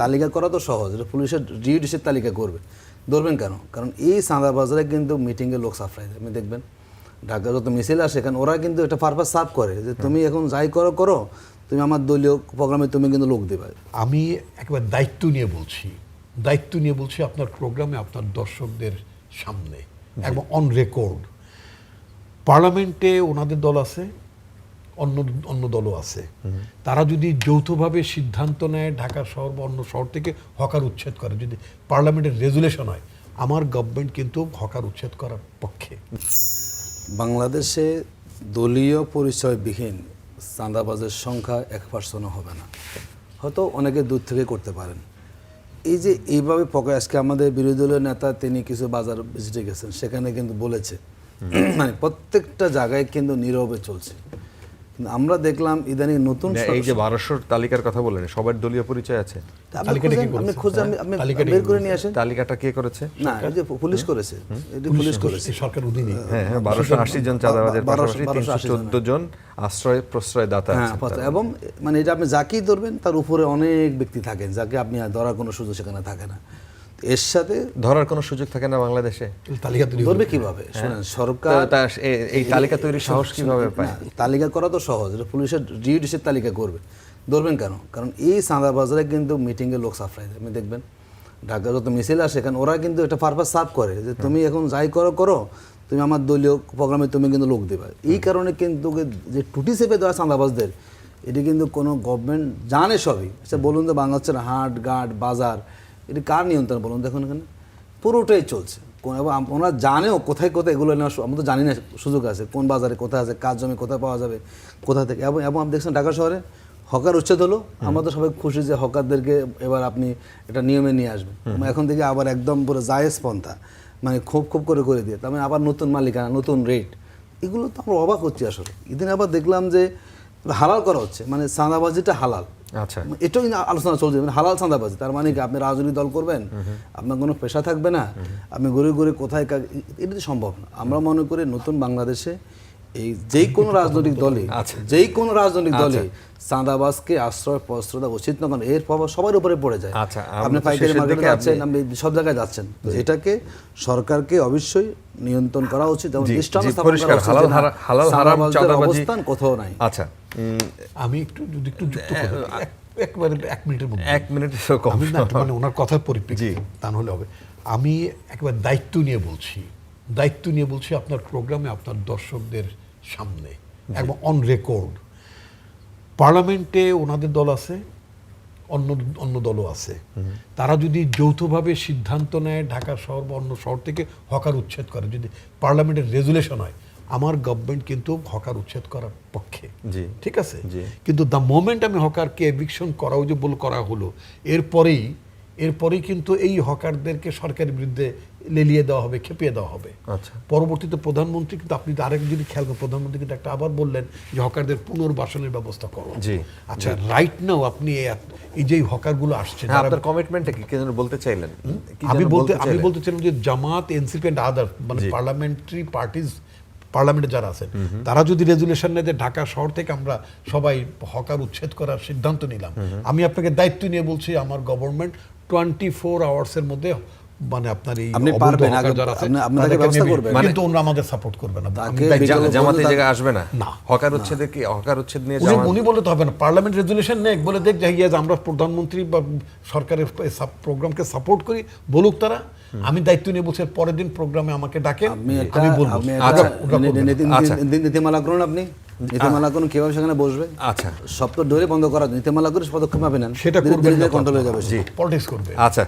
তালিকা করা তো সহজ, এটা পুলিশের ডিউটিসের তালিকা করবে, ধরবেন কেন? কারণ এই চাঁদাবাজারে কিন্তু মিটিংয়ে লোক সাপ্লাই দেয়। আপনি দেখবেন ঢাকা যত মিছিল আসে এখানে ওরা কিন্তু একটা পারপাস সার্ভ করে যে তুমি এখন যাই করো করো, তুমি আমার দলীয় প্রোগ্রামে তুমি কিন্তু লোক দেবে। আমি একেবারে দায়িত্ব নিয়ে বলছি আপনার প্রোগ্রামে আপনার দর্শকদের সামনে এবং অন রেকর্ড, পার্লামেন্টে ওনাদের দল আছে, অন্য দলও আছে। তারা যদি যৌথভাবে সিদ্ধান্ত নেয় ঢাকা শহর বা অন্য শহর থেকে হকার উচ্ছেদ করে, যদি পার্লামেন্টের রেজুলেশন হয়, আমার গভর্নমেন্ট কিন্তু হকার উচ্ছেদ করার পক্ষে। বাংলাদেশে দলীয় পরিচয়বিহীন চাঁদাবাজের সংখ্যা 1% হবে না, হয়তো অনেকে দূর থেকে করতে পারেন। এই যে এইভাবে আজকে আমাদের বিরোধী দলীয় নেতা তিনি কিছু বাজার ভিজিটে গেছেন, সেখানে কিন্তু বলেছে মানে প্রত্যেকটা জায়গায় কিন্তু নীরবে চলছে। আমরা দেখলাম ইদানিং নতুন এই যে 1200 তালিকার কথা বললেন, সবার দলীয় পরিচয় আছে? তালিকাটা কে করেছে? না, এই যে পুলিশ করেছে, এটা পুলিশ করেছে সরকার অধীনে। হ্যাঁ, 1280 জন চাঁদাবাজের পাশাপাশি 314 জন আশ্রয় প্রশ্রয় দাতা আছে। এবং মানে এটা আপনি যাকেই ধরবেন তার উপরে অনেক ব্যক্তি থাকেন যাকে আপনি ধরার কোনো সুযোগ সেখানে থাকে না। এর সাথে ধরার কোনো সুযোগ থাকে না বাংলাদেশে। তালিকা ধরবে কিভাবে? শুনেন, সরকার এই তালিকা তৈরির সাহস কিভাবে পায়? তালিকা করা তো সহজ, এটা পুলিশের ডিউটিসের তালিকা করবে, ধরবেন কেন? কারণ এই চাঁদাবাজারে কিন্তু মিটিংয়ে লোক সাপ্লাই দেয়। আপনি দেখবেন ঢাকা যত মিছিল আসে এখানে ওরা কিন্তু একটা পারপাস সার্ভ করে যে তুমি এখন যাই করো করো, তুমি আমার দলীয় প্রোগ্রামে তুমি কিন্তু লোক দেবে। এই কারণে কিন্তু যে টুটি চেপে দেওয়া চাঁদাবাজদের, এটি কিন্তু কোনো গভর্নমেন্ট জানে সবই। আচ্ছা বলুন তো, বাংলাদেশের হাট ঘাট বাজার এটি কার নিয়ন্ত্রণ বলুন? দেখুন এখানে পুরোটাই চলছে। ওনারা জানেও কোথায় কোথায় এগুলো নেওয়ার, আমরা তো জানি না সুযোগ আছে, কোন বাজারে কোথায় আছে, কাজ জমি কোথায় পাওয়া যাবে, কোথা থেকে। এবং আপনি দেখছেন ঢাকা শহরে হকার উচ্ছেদ হলো, আমরা তো সবাই খুশি যে হকারদেরকে এবার আপনি এটা নিয়মে নিয়ে আসবেন। এখন থেকে আবার একদম পুরো জায়েজ পন্থা, মানে খুব করে দিয়ে, তার মানে আবার নতুন মালিকানা, নতুন রেট, এগুলো তো আমরা অবাক হচ্ছি আসলে। এদিন আবার দেখলাম যে হালাল করা হচ্ছে, মানে চাঁদাবাজিটা হালাল। আচ্ছা, এটাও আলোচনা চলছে, মানে হালাল চাঁদাবাজি। তার মানে কি আপনি রাজনৈতিক দল করবেন, আপনার কোনো পেশা থাকবে না, আপনি ঘুরে কোথায় এটা তো সম্ভব না। আমরা মনে করি নতুন বাংলাদেশে এই যেই কোনো রাজনৈতিক দলে চাঁদাবাজকে আশ্রয় প্রশ্রয় দেওয়া উচিত না, কারণ এর প্রভাব সবার উপরে পড়ে যায়। আপনি পাইকারি মার্কেটে যাচ্ছেন, আপনি সব জায়গায় যাচ্ছেন, এটাকে সরকারকে অবশ্যই নিয়ন্ত্রণ করা উচিত এবং দৃষ্টান্ত স্থাপন করা উচিত। চাঁদাবাজদের অবস্থান কোথাও নাই। আচ্ছা, আমি একটু যুক্ত করি একবারে 1 মিনিটের মধ্যে। 1 মিনিট কম, মানে ওনার কথার পরিপ্রেক্ষিতে তা হলে হবে। আমি একেবারে দায়িত্ব নিয়ে বলছি আপনার প্রোগ্রামে আপনার দর্শকদের সামনে এবং অন রেকর্ড, পার্লামেন্টে ওনাদের দল আছে, অন্য দলও আছে। তারা যদি যৌথভাবে সিদ্ধান্ত নেয় ঢাকা শহর বা অন্য শহর থেকে হকার উচ্ছেদ করে, যদি পার্লামেন্টের রেজুলেশন হয়, আমার গভর্নমেন্ট কিন্তু হকার উচ্ছেদ করার পক্ষে। ঠিক আছে, কিন্তু দ্য মোমেন্ট আমি হকারকে এভিকশন করা হলো, এরপরেই কিন্তু এই হকারদেরকে সরকারের বিরুদ্ধে লেলিয়ে দেওয়া হবে, খেপিয়ে দেওয়া হবে। পরবর্তীতে প্রধানমন্ত্রী কিন্তু, আপনি আরেক যদি খেয়াল করেন, প্রধানমন্ত্রী কিন্তু একটা আবার বললেন যে হকারদের পুনর্বাসনের ব্যবস্থা করো। আচ্ছা, রাইট নাও আপনি এই যে হকারগুলো আসছে, আপনার কমিটমেন্টটা কি বলতে চাইলেন? আমি বলতে চাইলাম যে জামাত, এনসিপি এন্ড আদার, মানে পার্লামেন্টারি পার্টিজ, পার্লামেন্টে যারা আছেন, তারা যদি রেজুলেশন নেয় যে ঢাকা শহর থেকে আমরা সবাই হকার উচ্ছেদ করার সিদ্ধান্ত নিলাম, আমি আপনাকে দায়িত্ব নিয়ে বলছি আমার গভর্নমেন্ট 24 আওয়ার্সের মধ্যে, মানে আপনার এই কিন্তু ওনারা আমাদের সাপোর্ট করবে না, জামাতে জায়গা আসবে না, হকার উচ্ছেদ নিয়ে উনি বলতে হবে না, পার্লামেন্ট রেজুলেশন নেই, বলে দেখ যে আমরা প্রধানমন্ত্রী বা সরকারের প্রোগ্রামকে সাপোর্ট করি, বলুক তারা। আমি দায়িত্ব নিয়ে বলছি পরের দিন প্রোগ্রামে আমাকে ডাকেন, আমি বলবো নীতিমালা করুন। আপনি নীতিমালা করুন, কিভাবে সেখানে বসবে। আচ্ছা, সব তো ডোরে বন্ধ করা, নীতিমালা করে পদক্ষেপ হবে না, সেটা কন্ট্রোল হয়ে যাবে, পলিটিক্স করবে। আচ্ছা।